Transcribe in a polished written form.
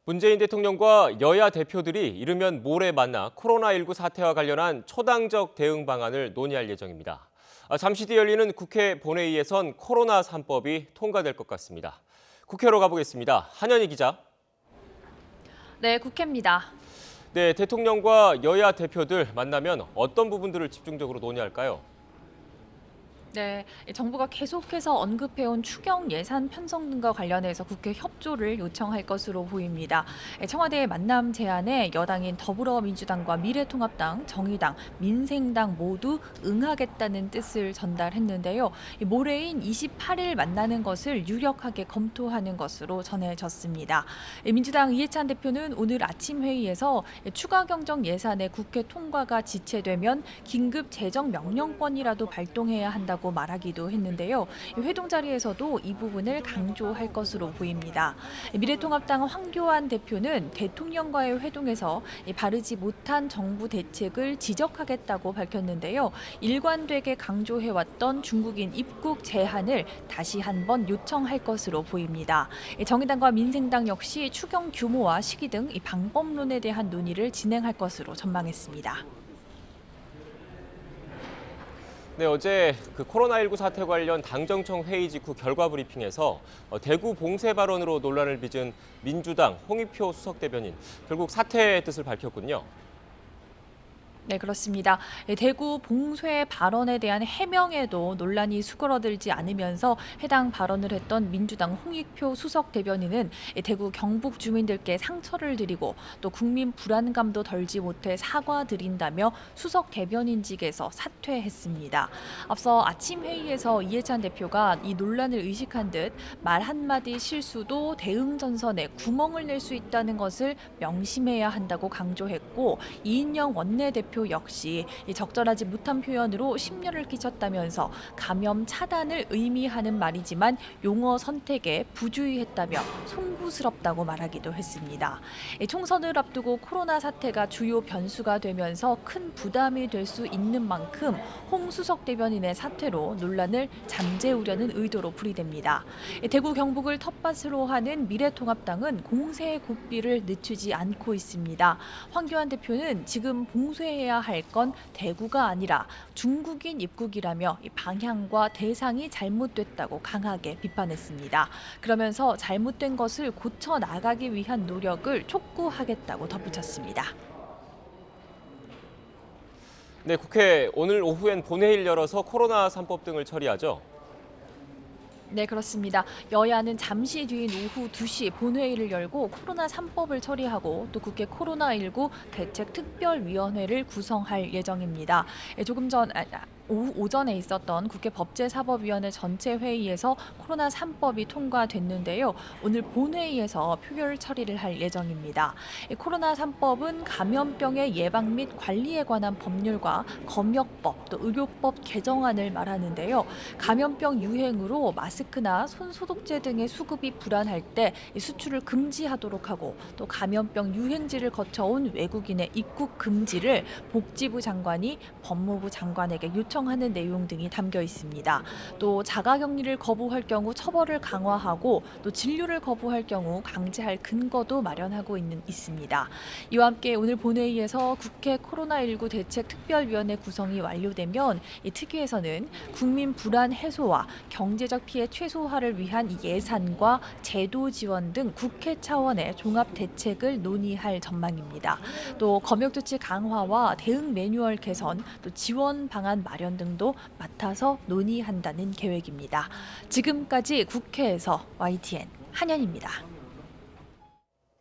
문재인 대통령과 여야 대표들이 이르면 모레 만나 코로나19 사태와 관련한 초당적 대응 방안을 논의할 예정입니다. 잠시 뒤 열리는 국회 본회의에선 코로나 3법이 통과될 것 같습니다. 국회로 가보겠습니다. 한현희 기자. 네, 국회입니다. 네, 대통령과 여야 대표들 만나면 어떤 부분들을 집중적으로 논의할까요? 네, 정부가 계속해서 언급해온 추경 예산 편성 등과 관련해서 국회 협조를 요청할 것으로 보입니다. 청와대의 만남 제안에 여당인 더불어민주당과 미래통합당, 정의당, 민생당 모두 응하겠다는 뜻을 전달했는데요. 모레인 28일 만나는 것을 유력하게 검토하는 것으로 전해졌습니다. 민주당 이해찬 대표는 오늘 아침 회의에서 추가 경정 예산의 국회 통과가 지체되면 긴급 재정 명령권이라도 발동해야 한다고 말하기도 했는데요. 회동 자리에서도 이 부분을 강조할 것으로 보입니다. 미래통합당 황교안 대표는 대통령과의 회동에서 바르지 못한 정부 대책을 지적하겠다고 밝혔는데요. 일관되게 강조해왔던 중국인 입국 제한을 다시 한번 요청할 것으로 보입니다. 정의당과 민생당 역시 추경 규모와 시기 등 방법론에 대한 논의를 진행할 것으로 전망했습니다. 네, 어제 코로나19 사태 관련 당정청 회의 직후 결과 브리핑에서 대구 봉쇄 발언으로 논란을 빚은 민주당 홍익표 수석 대변인 결국 사퇴의 뜻을 밝혔군요. 네, 그렇습니다. 대구 봉쇄 발언에 대한 해명에도 논란이 수그러들지 않으면서 해당 발언을 했던 민주당 홍익표 수석 대변인은 대구 경북 주민들께 상처를 드리고 또 국민 불안감도 덜지 못해 사과드린다며 수석 대변인직에서 사퇴했습니다. 앞서 아침 회의에서 이해찬 대표가 이 논란을 의식한 듯 말 한마디 실수도 대응 전선에 구멍을 낼 수 있다는 것을 명심해야 한다고 강조했고, 이인영 원내대표 역시 적절하지 못한 표현으로 심려를 끼쳤다면서 감염 차단을 의미하는 말이지만 용어 선택에 부주의했다며 송구스럽다고 말하기도 했습니다. 총선을 앞두고 코로나 사태가 주요 변수가 되면서 큰 부담이 될 수 있는 만큼 홍 수석 대변인의 사퇴로 논란을 잠재우려는 의도로 풀이됩니다. 대구 경북을 텃밭으로 하는 미래통합당은 공세의 고삐를 늦추지 않고 있습니다. 황교안 대표는 지금 봉쇄해야 할 건 대구가 아니라 중국인 입국이라며 방향과 대상이 잘못됐다고 강하게 비판했습니다. 그러면서 잘못된 것을 고쳐 나가기 위한 노력을 촉구하겠다고 덧붙였습니다. 네, 국회 오늘 오후엔 본회의를 열어서 코로나 3법 등을 처리하죠. 네, 그렇습니다. 여야는 잠시 뒤인 오후 2시 본회의를 열고 코로나 3법을 처리하고 또 국회 코로나19 대책특별위원회를 구성할 예정입니다. 조금 전 오전에 있었던 국회 법제사법위원회 전체 회의에서 코로나 3법이 통과됐는데요. 오늘 본회의에서 표결 처리를 할 예정입니다. 코로나 3법은 감염병의 예방 및 관리에 관한 법률과 검역법, 또 의료법 개정안을 말하는데요. 감염병 유행으로 마스크나 손소독제 등의 수급이 불안할 때 수출을 금지하도록 하고, 또 감염병 유행지를 거쳐온 외국인의 입국 금지를 복지부 장관이 법무부 장관에게 요청하는 내용 등이 담겨 있습니다. 또 자가격리를 거부할 경우 처벌을 강화하고 또 진료를 거부할 경우 강제할 근거도 마련하고 있습니다. 이와 함께 오늘 본회의에서 국회 코로나19 대책특별위원회 구성이 완료되면 이 특위에서는 국민 불안 해소와 경제적 피해 최소화를 위한 예산과 제도 지원 등 국회 차원의 종합 대책을 논의할 전망입니다. 또 검역조치 강화와 대응 매뉴얼 개선, 또 지원 방안 마련 등도 맡아서 논의한다는 계획입니다. 지금까지 국회에서 YTN 한현입니다.